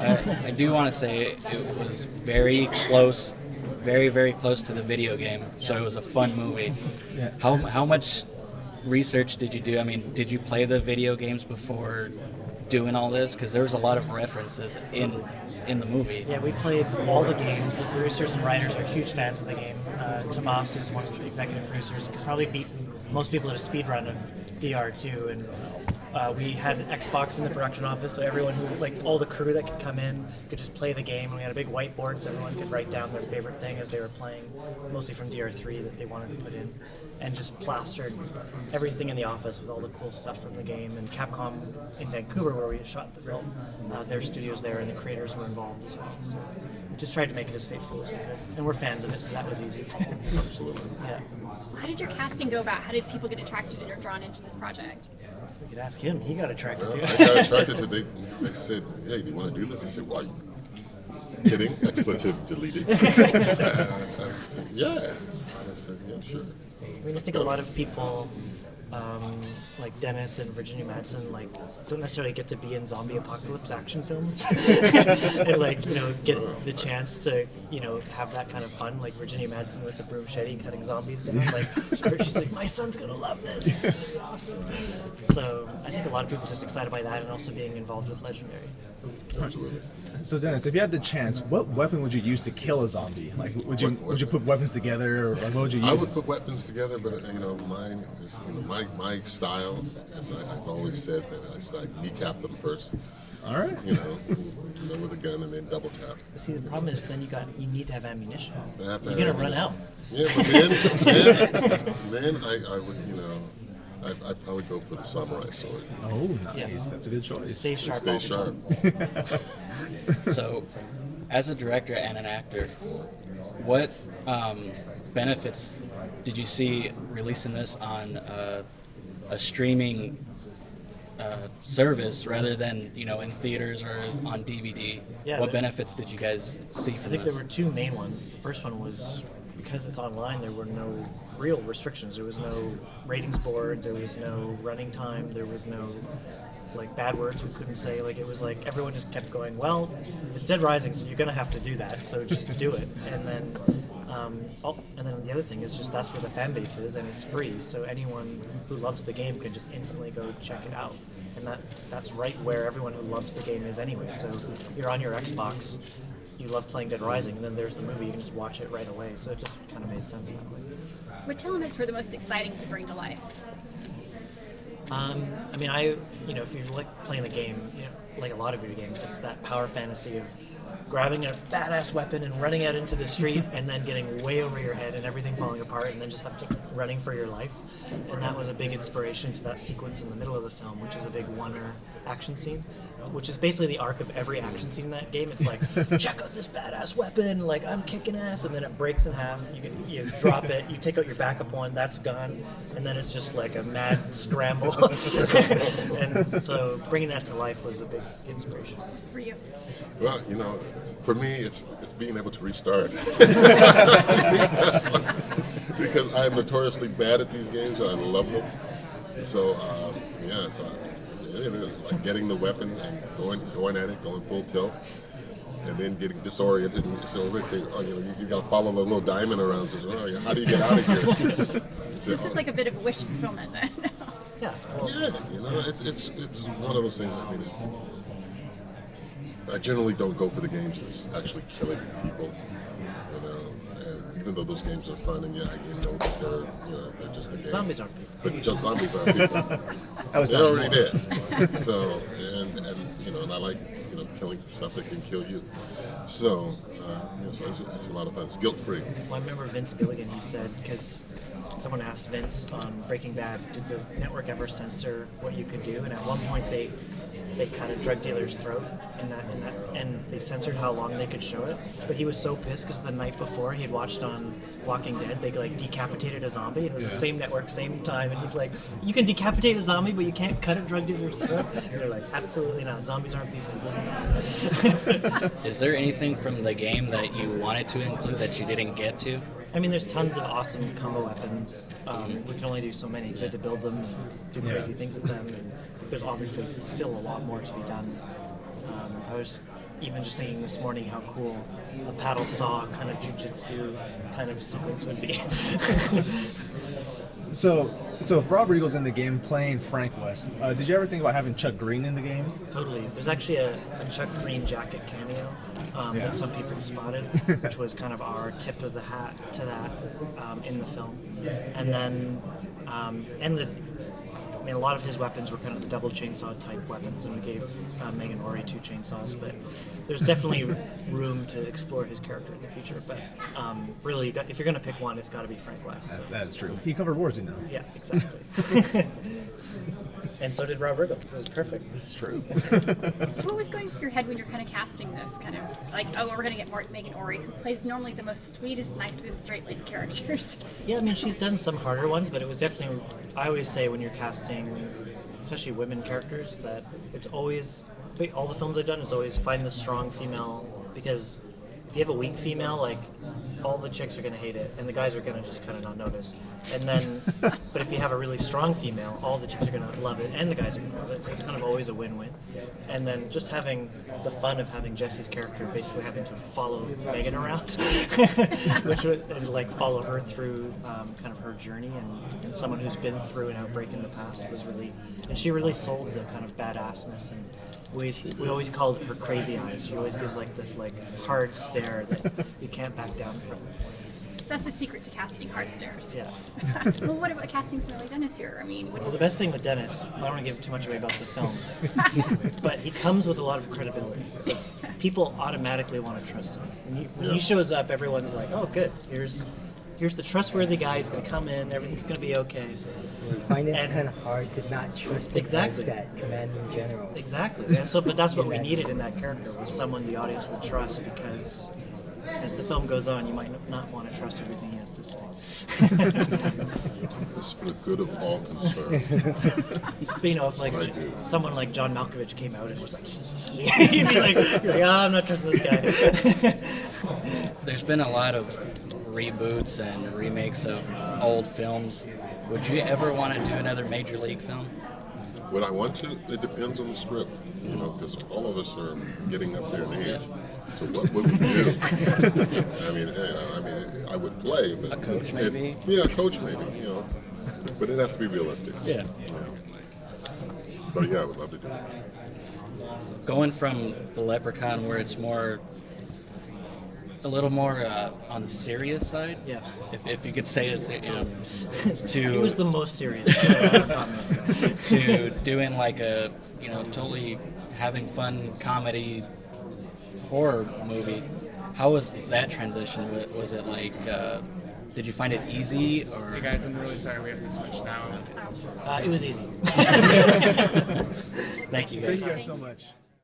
I do want to say it was very close, very close to the video game. So it was a fun movie. Yeah. How much research did you do? I mean, did you play the video games before doing all this? Because there was a lot of references in the movie. Yeah, we played all the games. The producers and writers are huge fans of the game. Tomas, who's one of the executive producers, could probably beat most people at a speed run of DR2, and we had an Xbox in the production office, so everyone who, like, all the crew that could come in could just play the game, and we had a big whiteboard so everyone could write down their favorite thing as they were playing, mostly from DR3 that they wanted to put in, and just plastered everything in the office with all the cool stuff from the game. And Capcom in Vancouver, where we shot the film, their studios there, and the creators were involved as well. So we just tried to make it as faithful as we could, and we're fans of it, so that was easy. Absolutely. Yeah. How did your casting go about? How did people get attracted or drawn into this project? So we could ask him. He got attracted Well, to I it. got attracted to it. They said, hey, do you want to do this? I said, why? Kidding. Expletive deleted. I said, yeah. I said, yeah, sure. I mean, I think a lot of people, like Dennis and Virginia Madsen, like, don't necessarily get to be in zombie apocalypse action films, and, like, you know, get the chance to, you know, have that kind of fun. Like Virginia Madsen with a broom machete cutting zombies down. Like, she's like, my son's gonna love this. This is gonna be awesome. So I think a lot of people are just excited by that, and also being involved with Legendary. Absolutely. So Dennis, if you had the chance, what weapon would you use to kill a zombie? Like, would you put weapons together, or like, what would you use? I would put weapons together, but mine is my style. As I've always said, that I kneecap them first. All right. With a gun and then double tap. See, the problem is then you need to have ammunition. I have to You're have gonna run out. Yeah, but then I would I'd probably go for the samurai sword. Oh, nice. Yeah. That's a good choice. Stay sharp. Stay all the time. sharp. So, as a director and an actor, what benefits did you see releasing this on a streaming service rather than, in theaters or on DVD? Yeah, What benefits did you guys see I from think this? there were two main ones. The first one was because it's online, there were no real restrictions. There was no ratings board, there was no running time, there was no bad words we couldn't say. It was like everyone just kept going, well, it's Dead Rising, so you're gonna have to do that, so just do it. And then the other thing is just that's where the fan base is, and it's free, so anyone who loves the game can just instantly go check it out. And that's right where everyone who loves the game is anyway. So you're on your Xbox, you love playing Dead Rising, and then there's the movie, you can just watch it right away. So it just kind of made sense that way. Which elements were the most exciting to bring to life? If you like playing the game, like a lot of video games, it's that power fantasy of grabbing a badass weapon and running out into the street and then getting way over your head and everything falling apart and then just running for your life. And that was a big inspiration to that sequence in the middle of the film, which is a big one-er action scene, which is basically the arc of every action scene in that game. It's like, check out this badass weapon, like, I'm kicking ass, and then it breaks in half, you drop it, you take out your backup one, that's gone, and then it's just like a mad scramble. And so bringing that to life was a big inspiration. For you? Well, for me, it's being able to restart. Because I'm notoriously bad at these games, but I love them. So, it is like getting the weapon and going at it, going full tilt, and then getting disoriented. And so, you got to follow the little diamond around. So, how do you get out of here? So this is like a bit of a wish fulfillment then. Yeah. It's one of those things. I generally don't go for the games that's actually killing people. And even though those games are fun, and I know that they're just a game. Zombies aren't people. But zombies aren't people. They're already dead. So and I like killing stuff that can kill you. So it's a lot of fun. It's guilt-free. Well, I remember Vince Gilligan. He said, because someone asked Vince on Breaking Bad, did the network ever censor what you could do? And at one point they cut a drug dealer's throat and they censored how long they could show it. But he was so pissed because the night before he had watched on Walking Dead, they decapitated a zombie. It was the same network, same time, and he's like, you can decapitate a zombie, but you can't cut a drug dealer's throat? And they're like, absolutely not. Zombies aren't people. It doesn't matter. Is there anything from the game that you wanted to include that you didn't get to? I mean, there's tons of awesome combo weapons. We can only do so many. We had to build them and do crazy things with them. And there's obviously still a lot more to be done. I was even just thinking this morning how cool a paddle saw kind of jujitsu kind of sequence would be. So if Robert Eagle's in the game playing Frank West, did you ever think about having Chuck Green in the game? Totally. There's actually a Chuck Green jacket cameo that some people spotted, which was kind of our tip of the hat to that in the film. And then, a lot of his weapons were kind of the double chainsaw type weapons, and we gave Megan Ori 2 chainsaws. But there's definitely room to explore his character in the future. But really, if you're going to pick one, it's got to be Frank West. So. That's true. He covered wars, you know. Yeah, exactly. And so did Rob Riggle, so it's perfect. That's true. So what was going through your head when you're kind of casting this? Kind of like, oh, we're going to get Megan Ori, who plays normally the most sweetest, nicest, straight-laced characters. Yeah, I mean, she's done some harder ones, but it was definitely, I always say when you're casting, especially women characters, that it's always, all the films I've done is always find the strong female, because if you have a weak female, like, all the chicks are going to hate it, and the guys are going to just kind of not notice. And then, but if you have a really strong female, all the chicks are going to love it, and the guys are going to love it, so it's kind of always a win-win. And then just having the fun of having Jesse's character basically having to follow Megan around, which would, and like follow her through kind of her journey, and someone who's been through an outbreak in the past was really, and she really sold the kind of badassness, and we always called her crazy eyes. She always gives like this like hard stare that you can't back down from. So that's the secret to casting hard stares. Yeah. Well, what about casting somebody like Dennis here? I mean, Well, the best thing with Dennis, I don't want to give too much away about the film, but he comes with a lot of credibility. So people automatically want to trust him. When he shows up, everyone's like, oh, good. Here's the trustworthy guy. He's going to come in. Everything's going to be okay. We find it And- kind of hard to not trust him Exactly. as that commander general. Exactly. And so, but that's what we needed in that character, was someone the audience would trust, because as the film goes on, you might not want to trust everything he has to say. It's for the good of all concerned. But if like I do. someone like John Malkovich came out and was like, you'd be like, oh, I'm not trusting this guy. There's been a lot of reboots and remakes of old films. Would you ever want to do another Major League film? Would I want to? It depends on the script, because all of us are getting up there in age. So what would we do? I would play, but A coach, maybe? Yeah, a coach maybe. But it has to be realistic. Yeah. But yeah, I would love to do it. Going from the Leprechaun, where it's a little more on the serious side, Yeah. if you could say it, He to was the most serious. to doing like a totally having fun comedy horror movie. How was that transition? Was it like did you find it easy, or Hey guys, I'm really sorry we have to switch now. It was easy. Thank you, guys. Thank you guys so much.